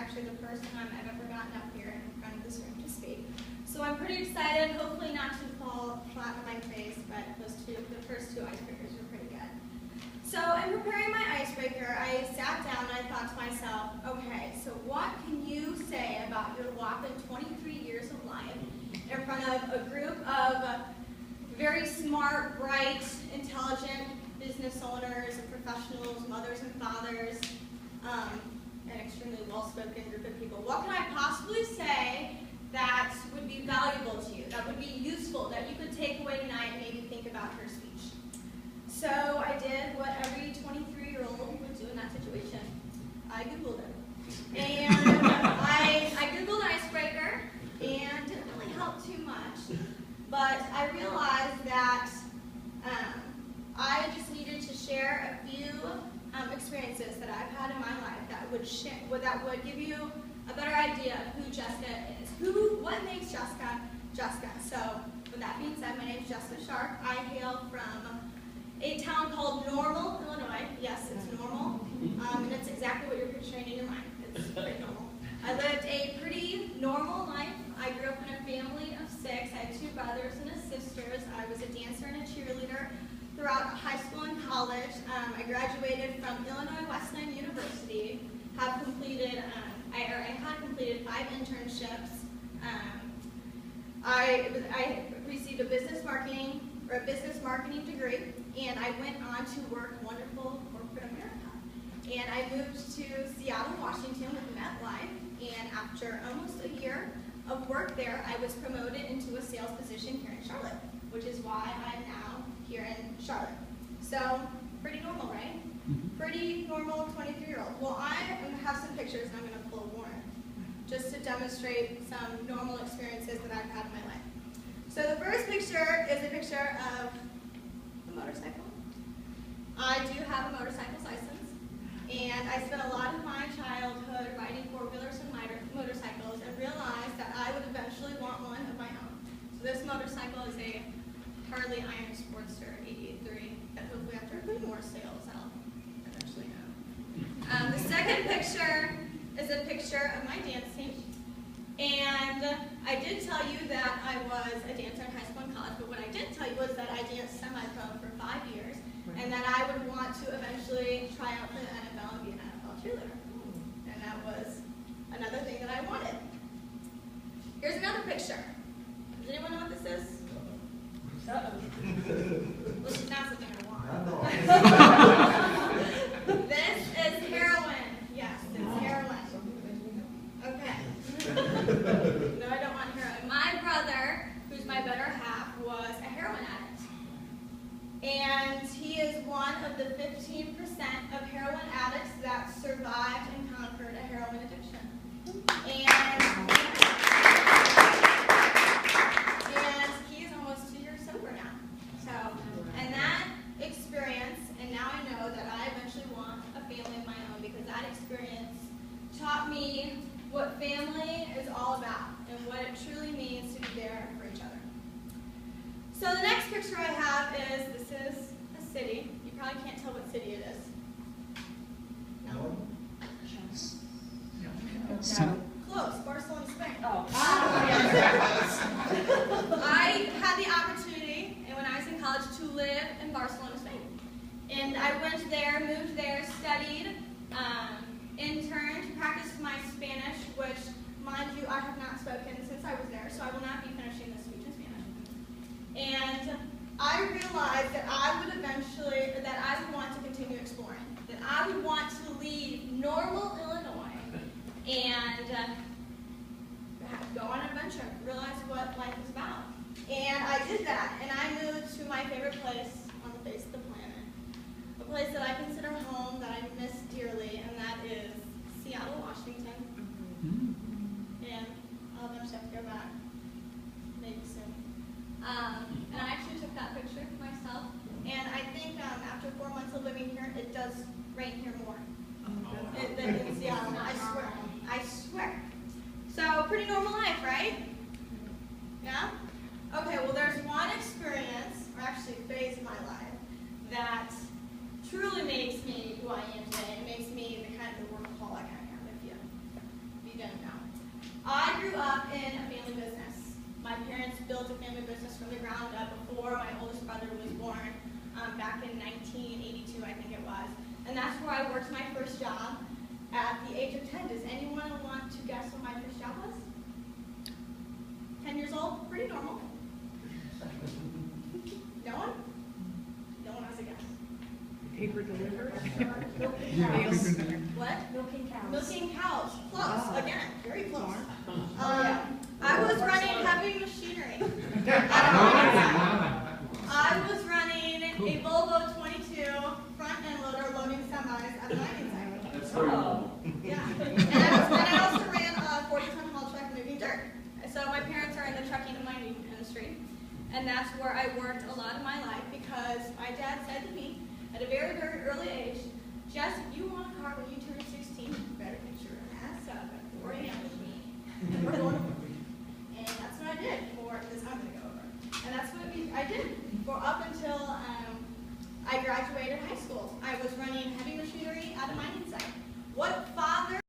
actually the first time I've ever gotten up here in front of this room to speak. So I'm pretty excited, hopefully not to fall flat on my face, but the first two icebreakers were pretty good. So in preparing my icebreaker, I sat down and I thought to myself, okay, so what can you say about your whopping 23 years of life in front of a group of very smart, bright, intelligent business owners and professionals, mothers and fathers, an extremely well-spoken group of people. What can I possibly say that would be valuable to you, that would be useful, that you could take away tonight and maybe think about her speech? So I did what every 23-year-old would do in that situation. I Googled it. And I Googled icebreaker, and didn't really help too much. But I realized that I just needed to share a few experiences that I've had in my life that would give you a better idea of who Jessica is. What makes Jessica, Jessica. So with that being said, my name is Jessica Sharf. I hail from a town called Normal, Illinois. Yes, it's normal. And it's exactly what you're picturing in your mind. It's pretty normal. I lived a pretty normal life. I grew up in a family of 6. I had 2 brothers and a sister. I was a dancer and a cheerleader throughout high school and college. I graduated from Illinois Wesleyan University. I had completed 5 internships. I received a business marketing degree, and I went on to work wonderful corporate America. And I moved to Seattle, Washington with MetLife, and after almost a year of work there, I was promoted into a sales position here in Charlotte, which is why I'm now here in Charlotte. So, pretty normal, right? Pretty normal 23-year-old. Well, I have some pictures, and I'm going to pull a warrant, just to demonstrate some normal experiences that I've had in my life. So the first picture is a picture of a motorcycle. I do have a motorcycle license, and I spent a lot of my childhood riding 4-wheelers and motorcycles, and realized that I would eventually want one of my own. So this motorcycle is a Harley Iron Sportster 883 that hopefully after a few more sales I'll eventually own. The second picture is a picture of my dance team. And I did tell you that I was a dancer in high school and college, but what I didn't tell you was that I danced semi-pro for 5 years, and that I would want to eventually try out for the NFL and be an NFL cheerleader. And that was another thing that I wanted. Here's another picture. Does anyone know what this is? Well, she's not something I want. This is heroin. Yes, it's heroin. Okay. No, I don't want heroin. My brother, who's my better half, was a heroin addict. And he is one of the 15% of heroin addicts that survived and conquered a heroin addiction. And he is almost 2 years sober now. So, and that experience, and now I know that I eventually want a family of my own, because that experience taught me what family is all about and what it truly means to be there for each other. So the next picture I have is, this is a city. You probably can't tell what city it is. No? So, Close, Barcelona, Spain. oh. Yes. I had the opportunity, and when I was in college, to live in Barcelona, Spain. And I went there, moved there, studied, interned, practiced my Spanish, which, mind you, I have not spoken since I was there, so I will not be finishing this speech in Spanish. And I realized that I would want to continue exploring, that I would want to leave Normal, Illinois, and go on an adventure, realize what life is about. And I did that, and I moved to my favorite place on the face of the planet, a place that I consider home, that I miss dearly, and that is Seattle, Washington. And I'll eventually have to go back, maybe soon. And I actually took that picture myself, and I think after 4 months of living here, it does rain here more than in Seattle. I swear. So, pretty normal life, right? Yeah? Okay, well there's one experience, or actually a phase of my life, that truly makes me who I am today. It makes me the kind of workaholic I am, if you didn't know. I grew up in a family business. My parents built a family business from the ground up before my oldest brother was born, back in 1982, I think it was. And that's where I worked my first job at the age of 10. Does anyone want to guess what my first job was? 10 years old? Pretty normal. No one? No one has a guess. Paper delivery? What? Milking cows. Milking cows. Close. Oh. Again, very close. Yeah. I was running heavy machinery. I was running a Volvo 22 front end loader loading semis at a mining site. That's very normal. Yeah. And I also ran a 40-ton haul truck moving dirt. So my parents are in the trucking and mining industry. And that's where I worked a lot of my life because my dad said to me at a very, very early age, Jess, if you want a car when you turn 16, you better get your ass up at 4 a.m. with me. And we're going to work. And that's what I did for this. I'm going to go over. And that's what I did for up until I graduated high school. I was running heavy machinery at a mining site. What father